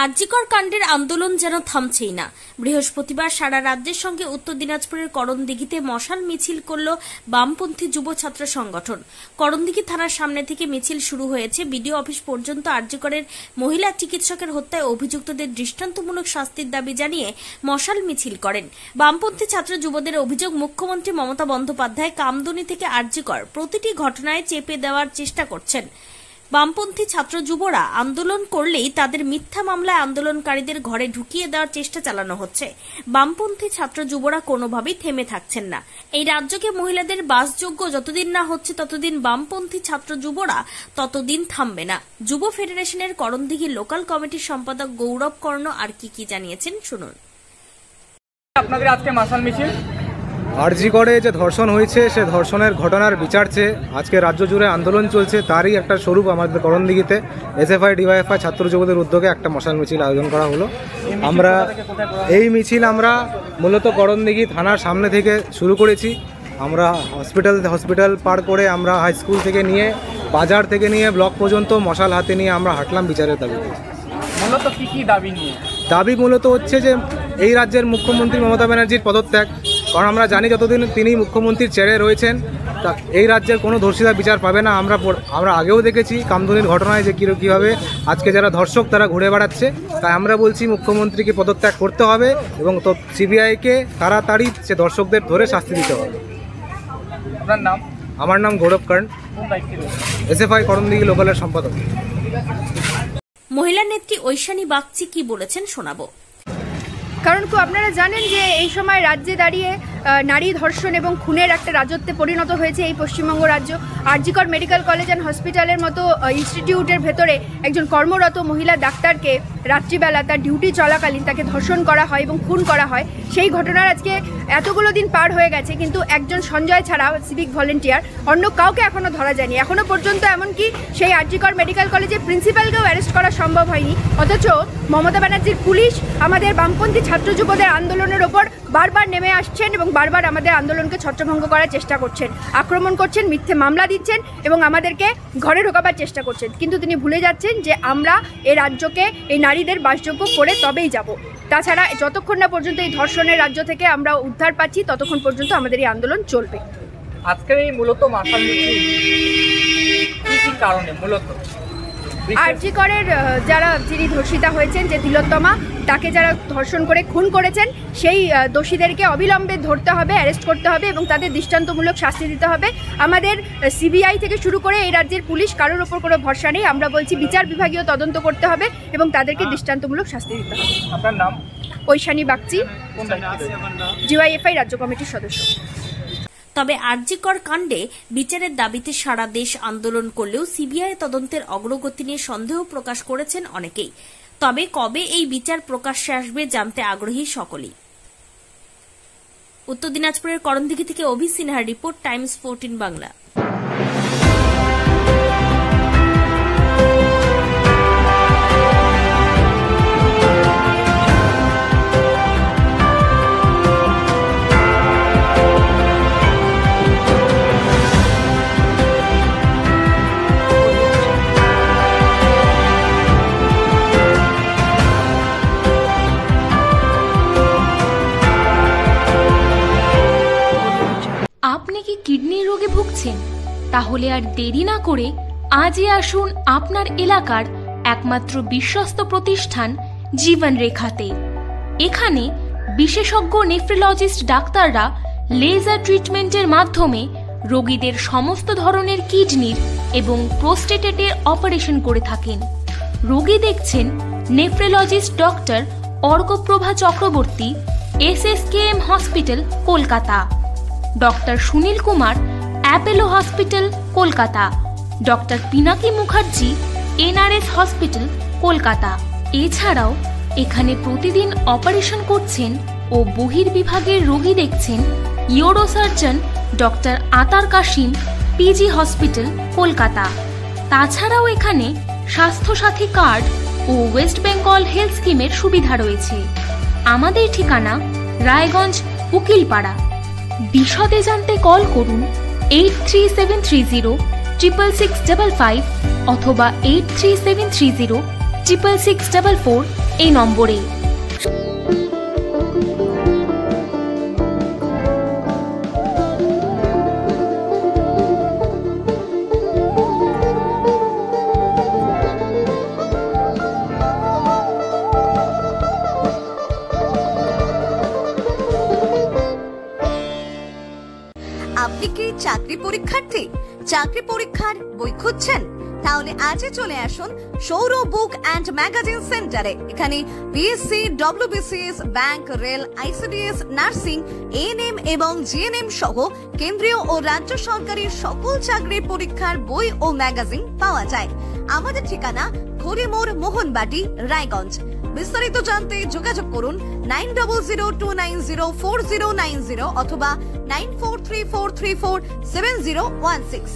আরজিকর কাণ্ডের আন্দোলন যেন থামছেই না। বৃহস্পতিবার সারা রাজ্যের সঙ্গে উত্তর দিনাজপুরের করণদিঘিতে মশাল মিছিল করল বামপন্থী যুব ছাত্র সংগঠন। করণদিঘি থানার সামনে থেকে মিছিল শুরু হয়েছে বিডিও অফিস পর্যন্ত। আরজিকরের মহিলা চিকিৎসকের হত্যায় অভিযুক্তদের দৃষ্টান্তমূলক শাস্তির দাবি জানিয়ে মশাল মিছিল করেন বামপন্থী ছাত্র যুবদের অভিযোগ, মুখ্যমন্ত্রী মমতা বন্দ্যোপাধ্যায় কামদুনি থেকে আরজিকর প্রতিটি ঘটনায় চেপে দেওয়ার চেষ্টা করছেন। বামপন্থী ছাত্র যুবরা আন্দোলন করলেই তাদের মিথ্যা মামলায় আন্দোলনকারীদের ঘরে ঢুকিয়ে দেওয়ার চেষ্টা চালানো হচ্ছে। বামপন্থী ছাত্র যুবরা কোনোভাবেই থেমে থাকছেন না। এই রাজ্যকে মহিলাদের বাসযোগ্য যতদিন না হচ্ছে ততদিন বামপন্থী ছাত্র যুবরা ততদিন থামবে না। যুব ফেডারেশনের করণদিঘি লোকাল কমিটির সম্পাদক গৌরব কর্ণ আর কি জানিয়েছেন শুনুন। আপনাদের আজকে মশাল মিছিল আরজিকরে যে ধর্ষণ হয়েছে সে ধর্ষণের ঘটনার বিচার চেয়ে আজকে রাজ্য জুড়ে আন্দোলন চলছে, তারই একটা স্বরূপ আমাদের করণদিঘিতে এসএফআই ডিওয়াইএফআই ছাত্র যুবদের উদ্যোগে একটা মশাল মিছিল আয়োজন করা হলো। এই মিছিল আমরা মূলত করণদিঘি থানার সামনে থেকে শুরু করেছি। আমরা হসপিটাল পার করে আমরা হাই স্কুল থেকে নিয়ে বাজার থেকে নিয়ে ব্লক পর্যন্ত মশাল হাতে নিয়ে আমরা হাঁটলাম বিচারের দাবিতে। মূলত কি দাবি নিয়ে? দাবি মূলত হচ্ছে যে এই রাজ্যের মুখ্যমন্ত্রী মমতা ব্যানার্জির পদত্যাগ। কারণ আমরা জানি যতদিন তিনি মুখ্যমন্ত্রীর চেয়ারে রয়েছেন তা এই রাজ্যের কোনো ধর্ষিতা বিচার পাবে না। আমরা আগেও দেখেছি কামদুনির ঘটনায় যে কীভাবে আজকে যারা ধর্ষক তারা ঘুরে বেড়াচ্ছে। তাই আমরা বলছি মুখ্যমন্ত্রীকে পদত্যাগ করতে হবে এবং সিবিআইকে তাড়াতাড়ি সে ধর্ষকদের ধরে শাস্তি দিতে হবে। আপনার নাম? আমার নাম গৌরব কর্ণ, এসএফআই করণদিঘি লোকালের সম্পাদক। মহিলা নেত্রী ঐশানী বাগচি কি বলেছেন শোনাবো। কারণ আপনারা জানেন যে এই সময় রাজ্যে দাঁড়িয়ে নারী ধর্ষণ এবং খুনের একটা রাজত্বে পরিণত হয়েছে এই পশ্চিমবঙ্গ রাজ্য। আরজিকর মেডিকেল কলেজ অ্যান্ড হসপিটালের মতো ইনস্টিটিউটের ভেতরে একজন কর্মরত মহিলা ডাক্তারকে রাত্রিবেলা তার ডিউটি চলাকালীন তাকে ধর্ষণ করা হয় এবং খুন করা হয়। সেই ঘটনার আজকে এতগুলো দিন পার হয়ে গেছে, কিন্তু একজন সঞ্জয় ছাড়া সিভিক ভলেন্টিয়ার অন্য কাউকে এখনও ধরা যায়নি। এখনও পর্যন্ত এমনকি সেই আরজিকর মেডিকেল কলেজের প্রিন্সিপালকেও অ্যারেস্ট করা সম্ভব হয়নি। অথচ মমতা ব্যানার্জির পুলিশ আমাদের বামপন্থী ছাত্র যুবদের আন্দোলনের ওপর বারবার নেমে আসছেন এবং বারবার আমাদের আন্দোলনকে ছত্রভঙ্গ করার চেষ্টা করছেন, আক্রমণ করছেন, মিথ্যে মামলা দিচ্ছেন এবং আমাদেরকে ঘরে ঢোকাবার চেষ্টা করছেন। কিন্তু তিনি ভুলে যাচ্ছেন যে আমরা এই রাজ্যকে এই নারীদের বাসযোগ্য করে তবেই যাব। তাছাড়া যতক্ষণ না পর্যন্ত এই ধর্ষণের রাজ্য থেকে আমরা উদ্ধার পাচ্ছি ততক্ষণ পর্যন্ত আমাদের এই আন্দোলন চলবে। আজকের এই মূলত মশাল মিছিল কি কারণে? মূলত আরজিকরের যিনি ধর্ষিতা হয়েছেন, যে তিলোত্তমা, তাকে যারা ধর্ষণ করে খুন করেছেন সেই দোষীদেরকে অবিলম্বে ধরতে হবে, অ্যারেস্ট করতে হবে এবং তাদের দৃষ্টান্তমূলক শাস্তি দিতে হবে। আমাদের সিবিআই থেকে শুরু করে এই রাজ্যের পুলিশ কারোর ওপর কোনো ভরসা নেই। আমরা বলছি বিচার বিভাগীয় তদন্ত করতে হবে এবং তাদেরকে দৃষ্টান্তমূলক শাস্তি দিতে হবে। আপনার নাম? ঐশানী বাগচি, ডিওয়াইএফআই রাজ্য কমিটির সদস্য। তবে আরজিকর কাণ্ডে বিচারের দাবিতে সারা দেশ আন্দোলন করলেও সিবিআই তদন্তের অগ্রগতি নিয়ে সন্দেহ প্রকাশ করেছেন অনেকেই। তবে কবে এই বিচার প্রকাশ্যে আসবে জানতে আগ্রহী সকলেই। উত্তর দিনাজপুরের করণদিঘি থেকে অভি সিনহার রিপোর্ট, টাইমস 14 বাংলা। আপনি কি কিডনি রোগে ভুগছেন? তাহলে আর দেরি না করে আজই আসুন আপনার এলাকার একমাত্র বিশ্বস্ত প্রতিষ্ঠান জীবন রেখাতে। এখানে বিশেষজ্ঞ নেফ্রোলজিস্ট ডাক্তাররা লেজার ট্রিটমেন্টের মাধ্যমে রোগীদের সমস্ত ধরনের কিডনির এবং প্রোস্টেটের অপারেশন করে থাকেন। রোগী দেখছেন nephrologist doctor Arkaprabha Chakraborty, SSKM hospital, Kolkata. Doctor Sunil Kumar, Apollo hospital, Kolkata. Doctor Pinaki Mukherjee, NRS hospital, Kolkata. এছাড়াও এখানে প্রতিদিন অপারেশন করছেন ও বহির্বিভাগের রোগী দেখছেন ইউরোসার্জন ডক্টর আতার কাশিম, PG হসপিটাল, কলকাতা। তাছাড়াও এখানে স্বাস্থ্যসাথী কার্ড ও ওয়েস্ট বেঙ্গল হেলথ স্কিমের সুবিধা রয়েছে। আমাদের ঠিকানা রায়গঞ্জ, উকিলপাড়া। বিশদে জানতে কল করুন 8373066655 অথবা 8373066644 এই নম্বরে। আপনি কি চাকরি পরীক্ষার্থী? চাকরি পরীক্ষার বই খুঁজছেন? তাহলে আজই চলে আসুন সৌর বুক অ্যান্ড ম্যাগাজিন সেন্টারে। এখানে BSc, WBCS, bank, rail, ICDS, nursing, ANM এবং জিএনএম সহ কেন্দ্রীয় ও রাজ্য সরকারের সকল চাকরির পরীক্ষার বই ও ম্যাগাজিন পাওয়া যায়। আমাদের ঠিকানা খড়িমোড়, মোহনবাটি, রায়গঞ্জ। বিস্তারিত জানতে যোগাযোগ করুন 9002904090 অথবা 9434347016।